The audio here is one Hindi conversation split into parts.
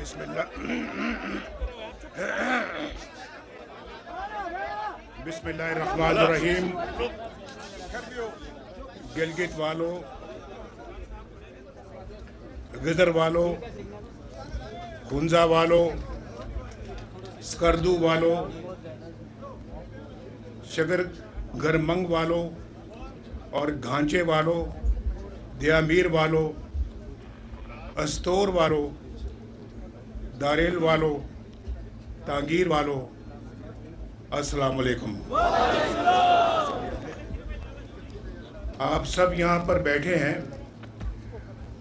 बिस्मिल्लाहिर्रहमानिर्रहीम। गिलगित वालों, गिदर वालों, हुंजा वालों, स्कर्दू वालों, शगर गरमंग वालों और घांचे वालों, दियामीर वालों, अस्तोर वालों, दारेल वालों, तांगीर वालों, अस्सलाम वालेकुम। आप सब यहाँ पर बैठे हैं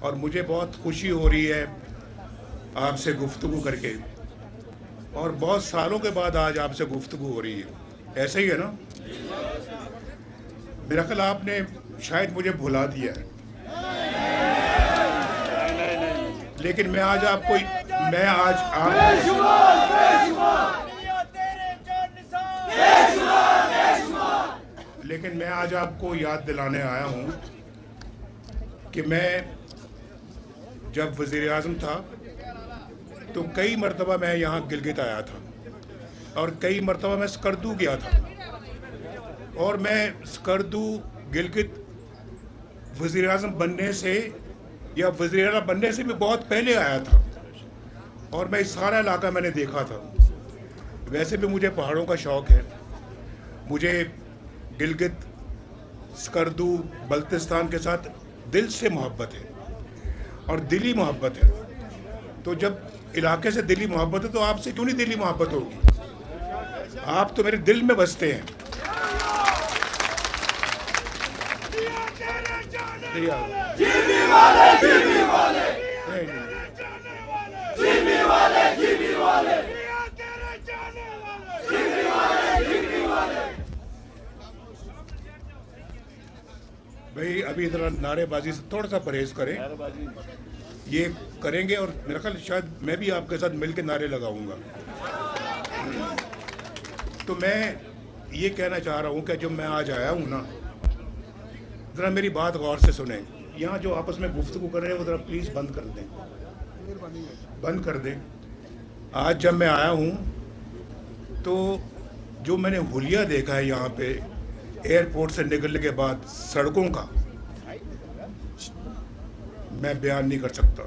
और मुझे बहुत खुशी हो रही है आपसे गुफ्तगू करके, और बहुत सालों के बाद आज आपसे गुफ्तगू हो रही है। ऐसे ही है ना? मेरा ख्याल आपने शायद मुझे भुला दिया है, लेकिन मैं आज आपको याद दिलाने आया हूँ कि मैं जब वज़ीर आज़म था तो कई मरतबा मैं यहाँ गिलगित आया था और कई मरतबा मैं स्कर्दू गया था, और मैं स्कर्दू गिलगित वज़ीर आज़म बनने से या वज़ीर आला बनने से भी बहुत पहले आया था, और मैं इस सारा इलाका मैंने देखा था। वैसे भी मुझे पहाड़ों का शौक़ है, मुझे गिलगित, स्कर्दू, बल्तिस्तान के साथ दिल से मोहब्बत है और दिली मोहब्बत है। तो जब इलाके से दिली मोहब्बत है तो आपसे क्यों नहीं दिली मोहब्बत होगी? आप तो मेरे दिल में बसते हैं। भाई अभी इधर नारेबाजी से थोड़ा सा परहेज करें, ये करेंगे और मेरा ख्याल शायद मैं भी आपके साथ मिलकर नारे लगाऊंगा। तो मैं ये कहना चाह रहा हूँ कि जब मैं आज आया हूँ ना, ज़रा मेरी बात गौर से सुने। यहाँ जो आपस में गुफ्तगू कर रहे हैं वो ज़रा प्लीज़ बंद कर दें, बंद कर दें। आज जब मैं आया हूँ तो जो मैंने हुलिया देखा है यहाँ पे एयरपोर्ट से निकलने के बाद सड़कों का, मैं बयान नहीं कर सकता।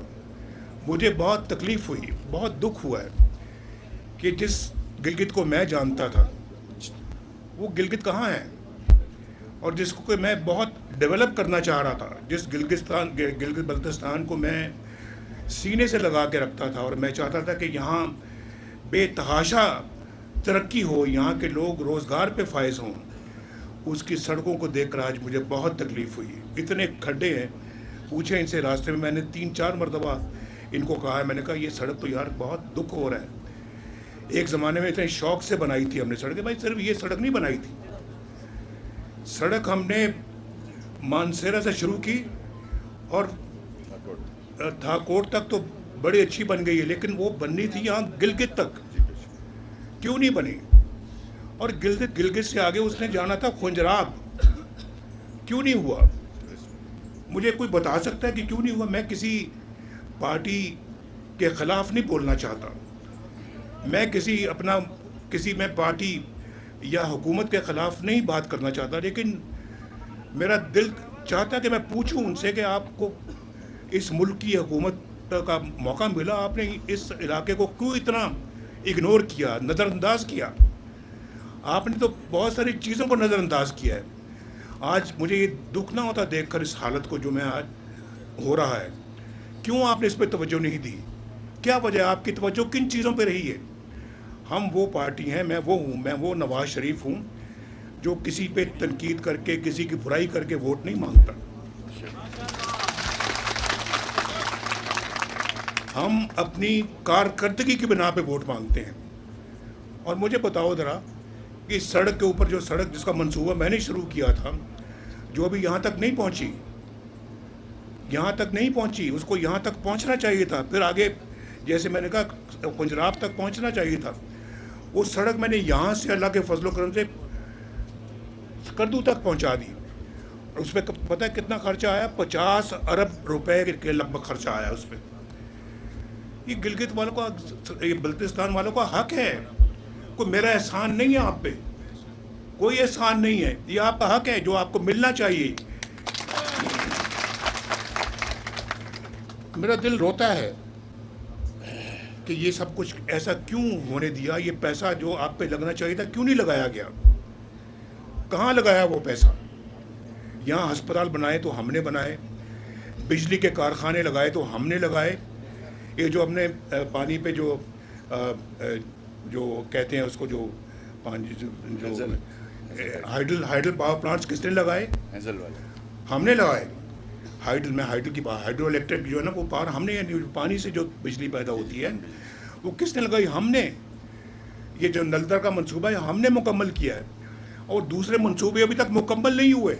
मुझे बहुत तकलीफ़ हुई, बहुत दुख हुआ है कि जिस गिलगित को मैं जानता था वो गिलगित कहाँ है, और जिसको कि मैं बहुत डेवलप करना चाह रहा था, जिस गिलगित बल्तिस्तान को मैं सीने से लगा के रखता था, और मैं चाहता था कि यहाँ बेतहाशा तरक्की हो, यहाँ के लोग रोज़गार पे फायज़ हों, उसकी सड़कों को देखकर आज मुझे बहुत तकलीफ़ हुई। इतने खड्डे हैं, पूछे इनसे रास्ते में। मैंने 3-4 मरतबा इनको कहा है, मैंने कहा ये सड़क तो यार बहुत दुख हो रहा है। एक ज़माने में इतने शौक़ से बनाई थी हमने सड़कें। भाई सिर्फ ये सड़क नहीं बनाई थी, सड़क हमने मानसेरा से शुरू की और थाकोट तक तो बड़ी अच्छी बन गई है, लेकिन वो बननी थी यहाँ गिलगित तक, क्यों नहीं बनी? और गिलगित से आगे उसने जाना था खुंजराब, क्यों नहीं हुआ? मुझे कोई बता सकता है कि क्यों नहीं हुआ? मैं किसी पार्टी के ख़िलाफ़ नहीं बोलना चाहता, मैं पार्टी या हुकूमत के ख़िलाफ़ नहीं बात करना चाहता, लेकिन मेरा दिल चाहता कि मैं पूछूं उनसे कि आपको इस मुल्क की हुकूमत का मौका मिला, आपने इस इलाके को क्यों इतना इग्नोर किया, नज़रअंदाज किया? आपने तो बहुत सारी चीज़ों को नज़रअंदाज किया है। आज मुझे ये दुख ना होता देखकर इस हालत को जो मैं आज हो रहा है, क्यों आपने इस पर तवज्जो नहीं दी? क्या वजह, आपकी तवज्जो किन चीज़ों पे रही है? हम वो पार्टी हैं, मैं वो नवाज़ शरीफ हूँ जो किसी पे तनकीद करके, किसी की बुराई करके वोट नहीं मांगता। हम अपनी कारकर्दगी की बिना पे वोट मांगते हैं। और मुझे बताओ ज़रा कि सड़क के ऊपर जो सड़क जिसका मंसूबा मैंने शुरू किया था, जो अभी यहाँ तक नहीं पहुँची, उसको यहाँ तक पहुँचना चाहिए था, फिर आगे जैसे मैंने कहा खुंजराब तक पहुँचना चाहिए था। वो सड़क मैंने यहाँ से अल्लाह के फजल करम से स्कर्दू तक पहुँचा दी, और उस पर पता है कितना खर्चा आया? 50 अरब रुपए के लगभग खर्चा आया उस पर। ये गिलगित वालों का, ये बल्तिस्तान वालों का हक है। कोई मेरा एहसान नहीं है आप पे, कोई एहसान नहीं है, ये आपका हक है जो आपको मिलना चाहिए। मेरा दिल रोता है कि ये सब कुछ ऐसा क्यों होने दिया। ये पैसा जो आप पे लगना चाहिए था क्यों नहीं लगाया गया, कहाँ लगाया वो पैसा। यहाँ अस्पताल बनाए तो हमने बनाए, बिजली के कारखाने लगाए तो हमने लगाए। ये जो हमने पानी पे जो कहते हैं उसको, जो पानी जो हाइडल पावर प्लांट्स किसने लगाए? हमने लगाए। हाइड्रो इलेक्ट्रिक जो है ना वो पावर हमने, पानी से जो बिजली पैदा होती है वो किसने लगाई? हमने। ये जो नलदर का मंसूबा है हमने मुकम्मल किया है, और दूसरे मंसूबे अभी तक मुकम्मल नहीं हुए।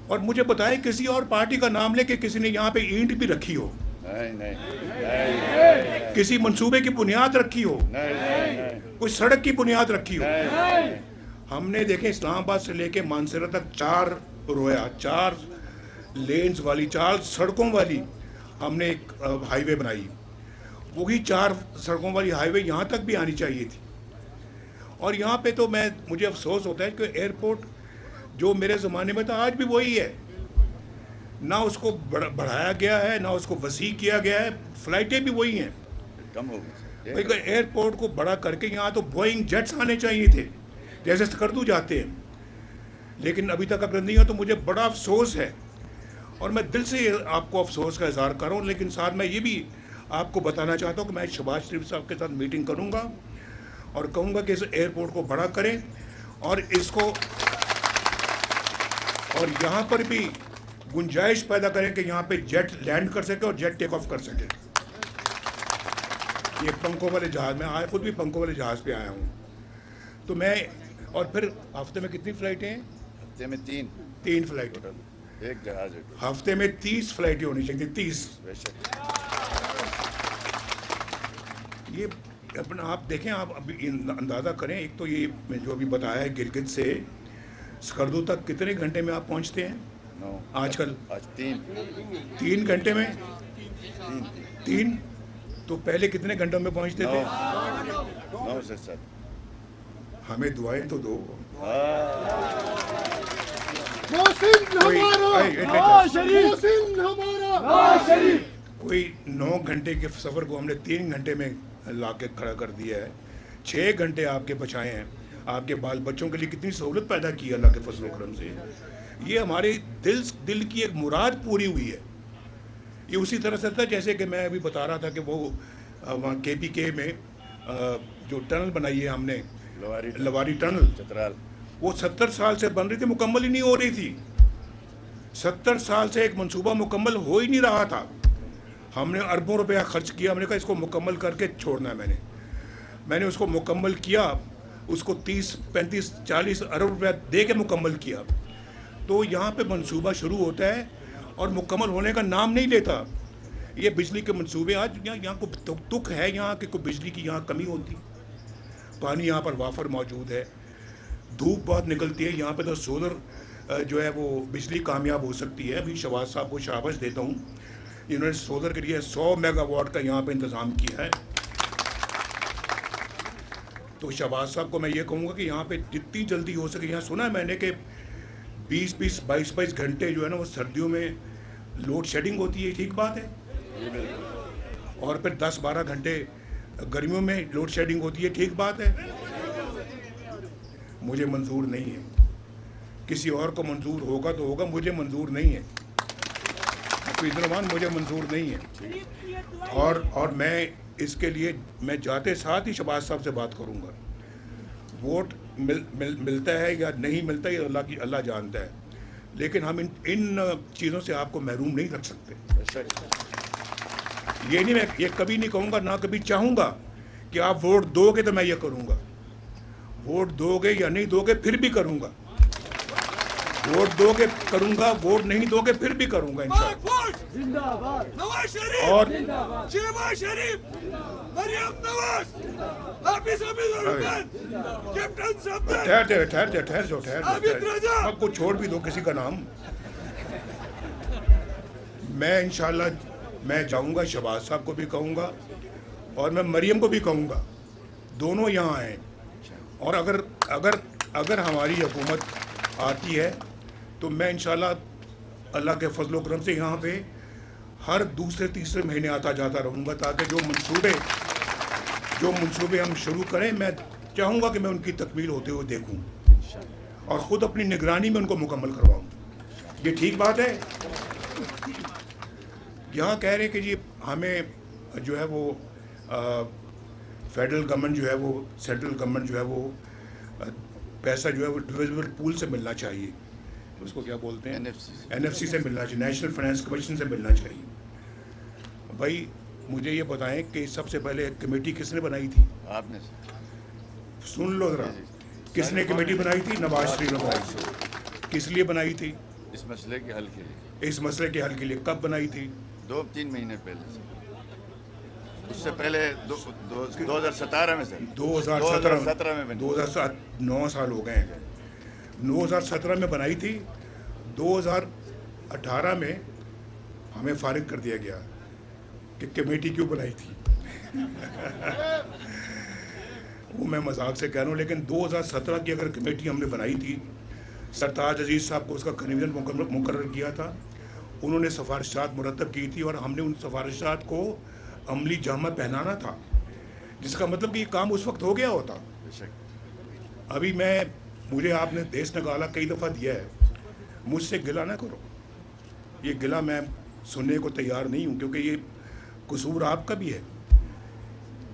और मुझे बताएं किसी और पार्टी का नाम लेके किसी ने यहाँ पे ईंट भी रखी हो? नहीं। किसी मंसूबे की बुनियाद रखी हो? नहीं। कोई सड़क की बुनियाद रखी हो? नहीं। हमने देखे इस्लामाबाद से लेके मानसरा तक 4 लेन्स वाली, 4 सड़कों वाली हमने एक हाईवे बनाई। वही 4 सड़कों वाली हाईवे यहाँ तक भी आनी चाहिए थी। और यहाँ पे तो मुझे अफसोस होता है कि एयरपोर्ट जो मेरे ज़माने में था आज भी वही है, ना उसको बढ़ाया गया है ना उसको वसी किया गया है, फ़्लाइटें भी वही हैं, कम हो गई। एयरपोर्ट को बड़ा करके यहाँ तो बोइंग जेट्स आने चाहिए थे जैसे स्कर्दू जाते हैं, लेकिन अभी तक अगर नहीं हो तो मुझे बड़ा अफसोस है। और मैं दिल से आपको अफसोस का इज़हार कर रहा हूँ, लेकिन साथ मैं ये भी आपको बताना चाहता हूँ कि मैं शहबाज शरीफ साहब के साथ मीटिंग करूँगा और कहूँगा कि इस एयरपोर्ट को बड़ा करें और इसको, और यहाँ पर भी गुंजाइश पैदा करें कि यहाँ पे जेट लैंड कर सके और जेट टेक ऑफ कर सके। ये पंखों वाले जहाज़, मैं खुद भी पंखों वाले जहाज़ पे आया हूँ। तो मैं, और फिर हफ्ते में कितनी फ़्लाइटें हैं? हफ्ते में 3 फ्लाइटें, एक जहाज। हफ्ते में 30 फ्लाइटें होनी चाहिए, 30। ये अपना आप देखें, आप अभी अंदाज़ा करें। एक तो ये मैं जो अभी बताया है, गिलगित से स्कर्दू तक कितने घंटे में आप पहुंचते हैं? आजकल 3 घंटे में। 3 तो पहले कितने घंटों में पहुंचते थे? 9 से 7। हमें दुआएं तो दो। कोई 9 घंटे के सफ़र को हमने 3 घंटे में ला के खड़ा कर दिया है। 6 घंटे आपके बचाए हैं, आपके बाल बच्चों के लिए कितनी सहूलत पैदा की अल्लाह के फजल करम से। ये हमारे दिल की एक मुराद पूरी हुई है। ये उसी तरह से था जैसे कि मैं अभी बता रहा था कि वो वहाँ KPK में जो टनल बनाई है हमने, लवारी टनल चतराल, वो 70 साल से बन रही थी, मुकम्मल ही नहीं हो रही थी। 70 साल से एक मंसूबा मुकम्मल हो ही नहीं रहा था। हमने अरबों रुपया खर्च किया, हमने कहा इसको मुकम्मल करके छोड़ना है। मैंने उसको मुकम्मल किया, उसको 30, 35, 40 अरब रुपया दे के मुकम्मल किया। तो यहाँ पे मंसूबा शुरू होता है और मुकम्मल होने का नाम नहीं लेता। ये बिजली के मंसूबे, आज यहाँ को तुक है यहाँ कि कोई बिजली की यहाँ कमी होती। पानी यहाँ पर वाफर मौजूद है, धूप बहुत निकलती है यहाँ पे, तो सोलर जो है वो बिजली कामयाब हो सकती है। अभी शहबाज साहब को शाबाश देता हूँ, इन्होंने सोलर के लिए 100 मेगावाट का यहाँ पे इंतज़ाम किया है। तो शहबाज साहब को मैं ये कहूँगा कि यहाँ पे जितनी जल्दी हो सके, यहाँ सुना है मैंने कि 20-20, 22-22 घंटे जो है ना वो सर्दियों में लोड शेडिंग होती है, ठीक बात है। और फिर 10-12 घंटे गर्मियों में लोड शेडिंग होती है, ठीक बात है। मुझे मंजूर नहीं है, किसी और को मंजूर होगा तो होगा, मुझे मंजूर नहीं है। मुझे मंजूर नहीं है। और मैं इसके लिए मैं जाते साथ ही शहबाज साहब से बात करूंगा। वोट मिलता है या नहीं मिलता है अल्लाह जानता है, लेकिन हम इन चीज़ों से आपको महरूम नहीं रख सकते। ये नहीं, मैं ये कभी नहीं कहूँगा, ना कभी चाहूँगा कि आप वोट दोगे तो मैं ये करूँगा। वोट दोगे या नहीं दोगे फिर भी करूँगा, वोट दोगे करूँगा, वोट नहीं दोगे फिर भी करूँगा इंशाअल्लाह। नवाज शरीफ और शहबाज शरीफ, मरियम नवाज, हाफिज कैप्टन साहब, ठहर जाओ, आपको छोड़ भी दो किसी का नाम। मैं इंशाअल्लाह मैं जाऊंगा, शहबाज साहब को भी कहूँगा और मैं मरियम को भी कहूँगा, दोनों यहाँ आएँ। और अगर अगर अगर हमारी हुकूमत आती है तो मैं इंशाल्लाह अल्लाह के फजल करम से यहाँ पे हर दूसरे तीसरे महीने आता जाता रहूँगा, ताकि जो मंसूबे हम शुरू करें, मैं चाहूँगा कि मैं उनकी तकमील होते हुए देखूँ और ख़ुद अपनी निगरानी में उनको मुकम्मल करवाऊँ। ये ठीक बात है। यहाँ कह रहे हैं कि जी हमें जो है वो फेडरल गवर्नमेंट जो है वो, सेंट्रल गवर्नमेंट जो है वो पैसा जो है वो डिविजिबल पूल से मिलना चाहिए, उसको क्या बोलते हैं, NFC से मिलना चाहिए, नेशनल फाइनेंस कमीशन से मिलना चाहिए। भाई मुझे ये बताएं कि सबसे पहले कमेटी किसने बनाई थी? आपने। सुन लो ज़रा, किसने कमेटी बनाई थी? नवाज शरीफ ने बनाई थी। किस लिए बनाई थी? इस मसले के हल के लिए। इस मसले के हल के लिए। कब बनाई थी? 2-3 महीने पहले से। उससे पहले 2017 में सर। 2017 में बनी। 2007, 9 साल हो गए हैं। 2017 में बनाई थी, 2018 में हमें फारिग कर दिया गया कि कमेटी क्यों बनाई थी। वो मैं मजाक से कह रहा हूँ, लेकिन 2017 की अगर कमेटी हमने बनाई थी, सरताज अजीज़ साहब को उसका कन्वीनर मुकर्रर किया था, उन्होंने सिफारिशात मुरतब की थी और हमने उन सिफारिशात को अमली जामा पहनाना था, जिसका मतलब कि ये काम उस वक्त हो गया होता। अभी मुझे आपने देश निकाला कई दफ़ा दिया है, मुझसे गिला ना करो। ये गिला मैं सुनने को तैयार नहीं हूँ, क्योंकि ये कसूर आपका भी है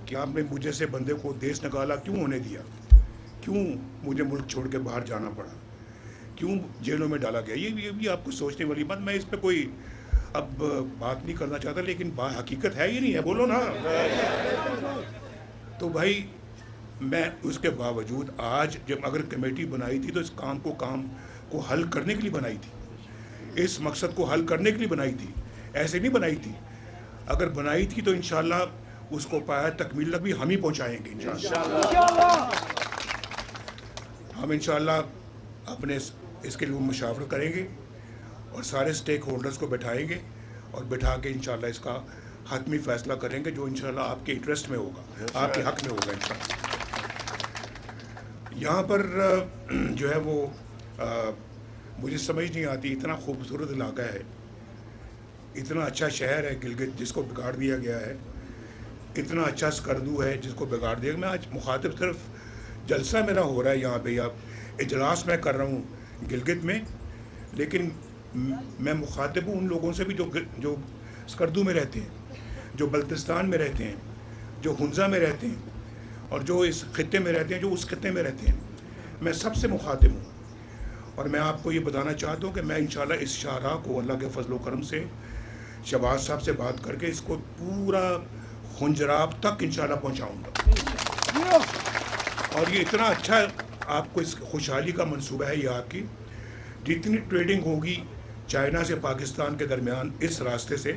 कि आपने मुझे से बंदे को देश निकाला क्यों होने दिया, क्यों मुझे मुल्क छोड़ के बाहर जाना पड़ा, क्यों जेलों में डाला गया। ये भी आपको सोचने वाली बात। मैं इस पर कोई अब बात नहीं करना चाहता, लेकिन हकीकत है ही नहीं है, बोलो ना। तो भाई मैं उसके बावजूद आज जब अगर कमेटी बनाई थी तो इस काम को हल करने के लिए बनाई थी, इस मकसद को हल करने के लिए बनाई थी, ऐसे नहीं बनाई थी। अगर बनाई थी तो इंशाल्लाह उसको पाया तकमील तक भी हम ही पहुंचाएंगे इंशाल्लाह। हम इंशाल्लाह अपने इसके लिए मुशावरा करेंगे और सारे स्टेक होल्डर्स को बैठाएंगे और बैठा के इंशाल्लाह इसका हतमी फैसला करेंगे, जो इंशाल्लाह आपके इंटरेस्ट में होगा, आपके हक में होगा इंशाल्लाह। यहाँ पर जो है वो मुझे समझ नहीं आती, इतना खूबसूरत इलाका है, इतना अच्छा शहर है गिलगित जिसको बिगाड़ दिया गया है, इतना अच्छा स्कर्दू है जिसको बिगाड़ दिया। मैं आज मुखातिब सिर्फ जलसा मेरा हो रहा है यहाँ पे, या इजलास मैं कर रहा हूँ गिलगित में, लेकिन मैं मुखातिब हूँ उन लोगों से भी जो स्कर्दू में रहते हैं, जो बल्तिस्तान में रहते हैं, जो हुंजा में रहते हैं और जो इस खित्ते में रहते हैं, जो उस खित्ते में रहते हैं। मैं सबसे मुखातिब हूँ और मैं आपको ये बताना चाहता हूँ कि मैं इंशाल्लाह इस शाहराह को अल्लाह के फजल करम से शहबाज साहब से बात करके इसको पूरा खुंजराब तक इंशाल्लाह पहुँचाऊँगा। और ये इतना अच्छा आपको इस खुशहाली का मंसूबा है, ये आपकी जितनी ट्रेडिंग होगी चाइना से पाकिस्तान के दरमियान इस रास्ते से,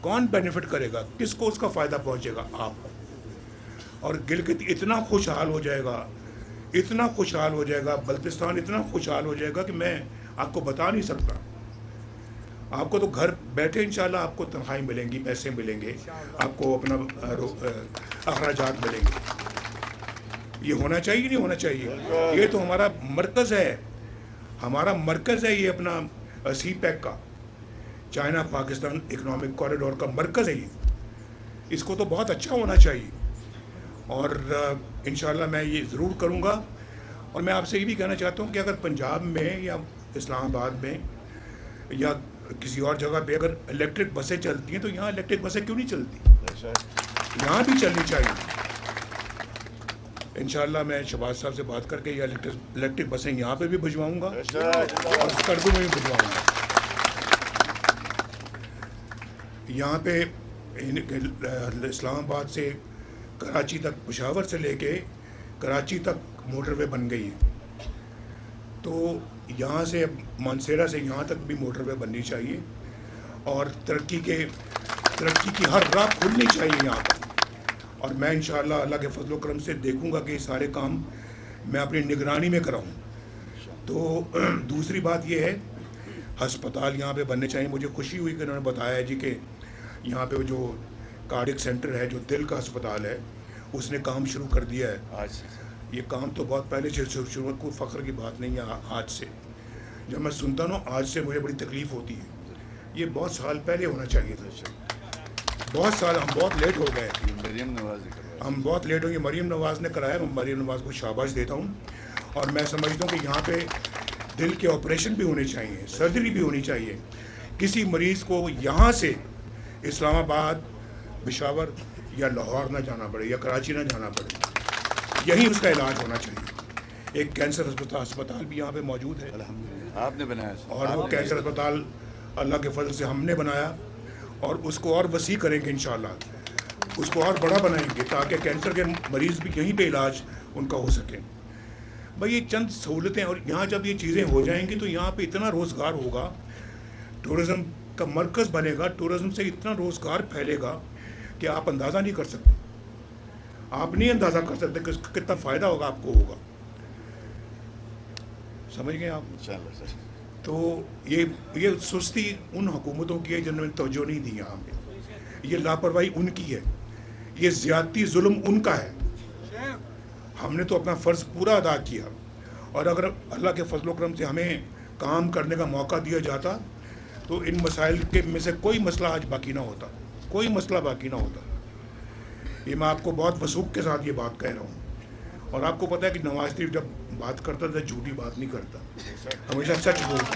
कौन बेनिफिट करेगा, किसको उसका फ़ायदा पहुंचेगा? आपको। और गिलगित इतना खुशहाल हो जाएगा, इतना खुशहाल हो जाएगा, बल्तिस्तान इतना खुशहाल हो जाएगा कि मैं आपको बता नहीं सकता। आपको तो घर बैठे इंशाल्लाह आपको तनख्वाही मिलेंगी, पैसे मिलेंगे, आपको अपना अखराजात मिलेंगे। ये होना चाहिए नहीं होना चाहिए? ये तो हमारा मरकज़ है, हमारा मरकज़ है ये अपना CPEC का, चाइना पाकिस्तान इकोनॉमिक कॉरिडोर का मरकज़ है ये। इसको तो बहुत अच्छा होना चाहिए और इंशाल्लाह मैं ये ज़रूर करूँगा। और मैं आपसे ये भी कहना चाहता हूँ कि अगर पंजाब में या इस्लामाबाद में या किसी और जगह पे अगर इलेक्ट्रिक बसें चलती हैं तो यहाँ इलेक्ट्रिक बसें क्यों नहीं चलती? यहाँ भी चलनी चाहिए। इंशाल्लाह मैं शहबाज साहब से बात करके ये इलेक्ट्रिक बसें यहाँ पे भी भिजवाऊँगा और स्कर्दू में भी भिजवाऊँगा। यहाँ पे इस्लामाबाद से कराची तक, पेशावर से लेके कराची तक मोटरवे बन गई है, तो यहाँ से मानसेरा से यहाँ तक भी मोटरवे बननी चाहिए और तरक्की की हर राह खुलनी चाहिए यहाँ पर। और मैं इंशाअल्लाह अल्लाह के फजल करम से देखूँगा कि सारे काम मैं अपनी निगरानी में कराऊँ। तो दूसरी बात ये है, हस्पताल यहाँ पे बनने चाहिए। मुझे खुशी हुई कि उन्होंने बताया जी कि यहाँ पे जो कार्डियक सेंटर है, जो दिल का अस्पताल है, उसने काम शुरू कर दिया है आज से। ये काम तो बहुत पहले से शुरू, कोई फ़ख्र की बात नहीं है आज से। जब मैं सुनता हूँ आज से, मुझे बड़ी तकलीफ़ होती है। ये बहुत साल पहले होना चाहिए था, बहुत साल, हम बहुत लेट हो गए। मरियम नवाज ने करवाया, हम बहुत लेट हो गए। मरियम नवाज़ ने कराया, मैं मरियम नवाज़ को शाबाश देता हूँ। और मैं समझता हूँ कि यहाँ पे दिल के ऑपरेशन भी होने चाहिए, सर्जरी भी होनी चाहिए। किसी मरीज़ को यहाँ से इस्लामाबाद, पेशावर या लाहौर ना जाना पड़े या कराची ना जाना पड़े, यहीं उसका इलाज होना चाहिए। एक कैंसर अस्पताल भी यहाँ पे मौजूद है, अल्हम्दुलिल्लाह आपने बनाया और वो कैंसर अस्पताल अल्लाह के फजल से हमने बनाया, और उसको और वसी करेंगे इंशाअल्लाह, उसको और बड़ा बनाएंगे ताकि कैंसर के मरीज़ भी यहीं पे इलाज उनका हो सके। भाई ये चंद सहूलतें, और यहाँ जब ये चीज़ें हो जाएंगी तो यहाँ पे इतना रोज़गार होगा, टूरिज़्म का मरकज़ बनेगा, टूरिज़्म से इतना रोज़गार फैलेगा कि आप अंदाज़ा नहीं कर सकते, आप नहीं अंदाज़ा कर सकते कि कितना फ़ायदा होगा, आपको होगा। समझ गए आप? इंशाअल्लाह सर। तो ये सुस्ती उन हुकूमतों की है जिन्होंने तवज्जो नहीं दी यहाँ पे, ये लापरवाही उनकी है, ये ज़्यादती जुल्म उनका है। हमने तो अपना फ़र्ज़ पूरा अदा किया, और अगर अल्लाह के फजल करम से हमें काम करने का मौका दिया जाता तो इन मसाइल के में से कोई मसला आज बाकी ना होता, कोई मसला बाकी ना होता। ये मैं आपको बहुत वसूख के साथ ये बात कह रहा हूँ। और आपको पता है कि नवाज शरीफ जब बात करता था झूठी बात नहीं करता, हमेशा सच बोलता।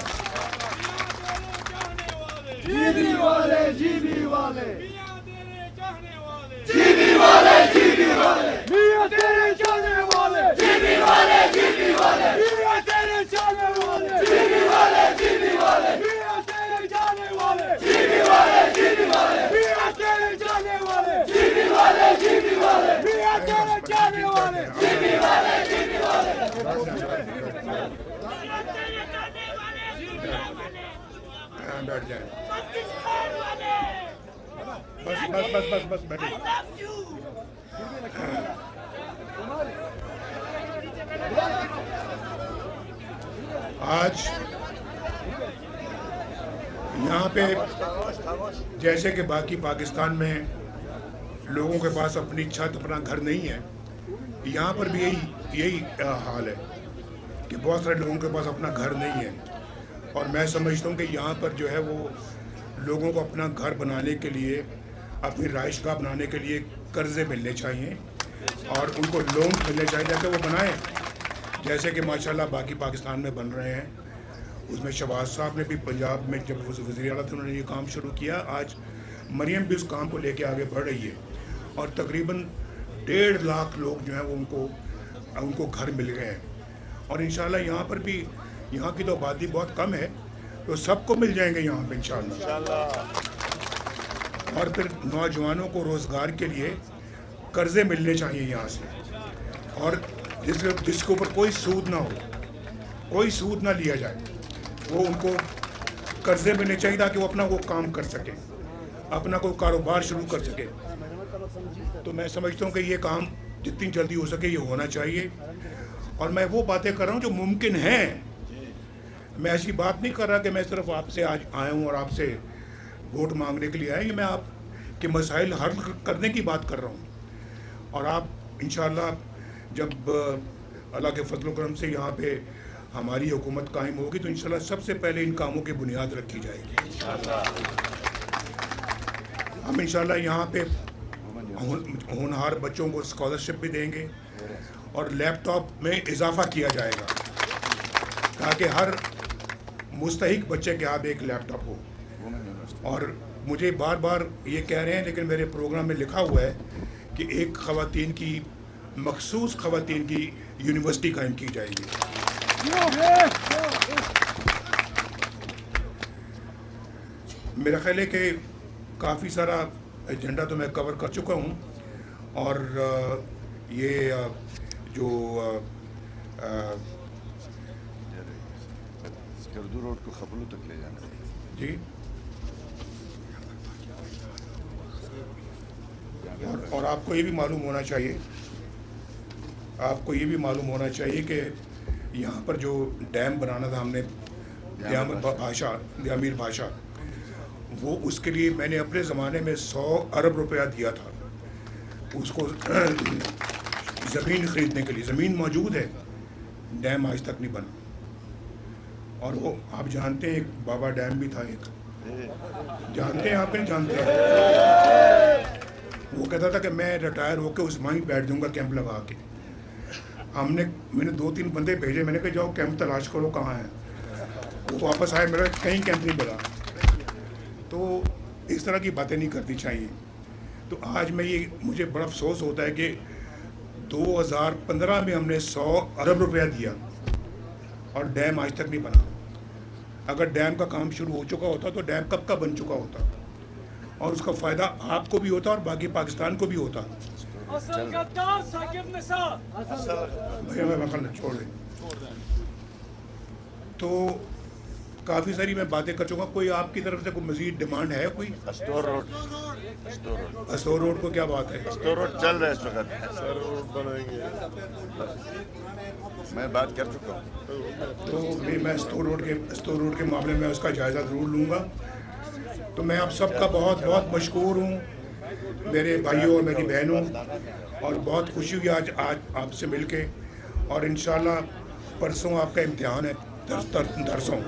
जीवी वाले, जीवी वाले, मियां तेरे चाहने वाले, जीवी वाले, जीवी वाले, मियां तेरे चाहने वाले, जीवी वाले, जीवी वाले, मियां तेरे चाहने वाले, जीवी वाले, जीवी वाले, मियां तेरे चाहने वाले, जीवी वाले, जीवी वाले, मियां तेरे चाहने वाले, जीवी वाले, जीवी वाले, मियां तेरे चाहने वाले, जीवी वाले, जीवी वाले, बैठ जाए, बस बस बस बस बस बैठे। आज यहाँ पे जैसे कि बाकी पाकिस्तान में लोगों के पास अपनी छत, अपना घर नहीं है, यहाँ पर भी यही हाल है कि बहुत सारे लोगों के पास अपना घर नहीं है। और मैं समझता हूँ कि यहाँ पर जो है वो लोगों को अपना घर बनाने के लिए, अपनी रहाइशगाह बनाने के लिए कर्ज़े मिलने चाहिए और उनको लोन मिलने चाहिए ताकि वो बनाएं, जैसे कि माशाल्लाह बाकी पाकिस्तान में बन रहे हैं। उसमें शहबाज साहब ने भी पंजाब में जब वज़ीर आला थे उन्होंने ये काम शुरू किया। आज मरियम भी उस काम को लेके आगे बढ़ रही है और तकरीबन 1.5 लाख लोग जो हैं वो उनको घर मिल गए हैं। और इंशाल्लाह यहाँ पर भी, यहाँ की तो आबादी बहुत कम है, तो सबको मिल जाएंगे यहाँ पे इंशाल्लाह। और फिर नौजवानों को रोज़गार के लिए कर्ज़े मिलने चाहिए यहाँ से, और जिसके ऊपर कोई सूद ना हो, कोई सूद ना लिया जाए, वो उनको कर्ज़े मिलने चाहिए ताकि वो अपना वो काम कर सके, अपना कोई कारोबार शुरू कर सके। तो मैं समझता हूँ कि ये काम जितनी जल्दी हो सके ये होना चाहिए। और मैं वो बातें कर रहा हूँ जो मुमकिन हैं। मैं ऐसी बात नहीं कर रहा कि मैं सिर्फ आपसे आज आया हूँ और आपसे वोट मांगने के लिए आया, ये मैं आपके मसाइल हल करने की बात कर रहा हूँ। और आप इंशाअल्लाह जब अल्लाह के फजल करम से यहाँ पे हमारी हुकूमत कायम होगी तो इंशाअल्लाह सबसे पहले इन कामों की बुनियाद रखी जाएगी। हम इंशाअल्लाह यहाँ पे होनहार बच्चों को स्कॉलरशिप भी देंगे और लैपटॉप में इजाफा किया जाएगा ताकि हर मुस्तहिक बच्चे के हाथ एक लैपटॉप हो। और मुझे बार बार ये कह रहे हैं, लेकिन मेरे प्रोग्राम में लिखा हुआ है कि एक ख़वातीन की, मखसूस ख़वातीन की यूनिवर्सिटी कायम की जाएगी। मेरा ख्याल है कि काफ़ी सारा एजेंडा तो मैं कवर कर चुका हूँ। और ये जो स्कर्दू रोड को खबलू तक ले जाना जी, और आपको ये भी मालूम होना चाहिए, आपको ये भी मालूम होना चाहिए कि यहाँ पर जो डैम बनाना था हमने, दयामीर भाषा, वो उसके लिए मैंने अपने ज़माने में 100 अरब रुपया दिया था उसको ज़मीन ख़रीदने के लिए। ज़मीन मौजूद है, डैम आज तक नहीं बना। और वो आप जानते हैं एक बाबा डैम भी था, एक जानते हैं आप, नहीं जानते हैं? वो कहता था कि मैं रिटायर होकर उस वहीं बैठ जाऊँगा कैंप लगा के। मैंने 2-3 बंदे भेजे, मैंने कहा जाओ कैंप तलाश करो कहाँ है। वो वापस आए, मेरा कहीं कैंप नहीं मिला। तो इस तरह की बातें नहीं करनी चाहिए। तो आज मुझे बड़ा अफसोस होता है कि 2015 में हमने 100 अरब रुपया दिया और डैम आज तक नहीं बना। अगर डैम का काम शुरू हो चुका होता तो डैम कब का बन चुका होता और उसका फ़ायदा आपको भी होता और बाकी पाकिस्तान को भी होता। भैया मैं छोड़ दें। तो काफ़ी सारी मैं बातें कर चुका। कोई आपकी तरफ से कोई मज़ीद डिमांड है? कोई स्टोर रोड को क्या बात है? स्टोर रोड चल रहा है इस वक्त, मैं बात कर चुका हूँ। तो मैं स्टोर रोड के मामले में उसका जायज़ा ज़रूर लूँगा। तो मैं आप सबका बहुत बहुत मशकूर हूँ, मेरे भाइयों और मेरी बहनों, और बहुत खुशी हुई आज आपसे मिलके। और इंशाल्लाह परसों आपका इम्तिहान है, दरसों।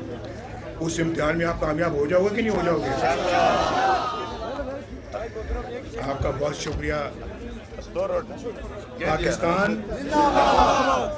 उस इम्तिहान में आप कामयाब हो जाओगे कि नहीं हो जाओगे? आपका बहुत शुक्रिया। Store road Pakistan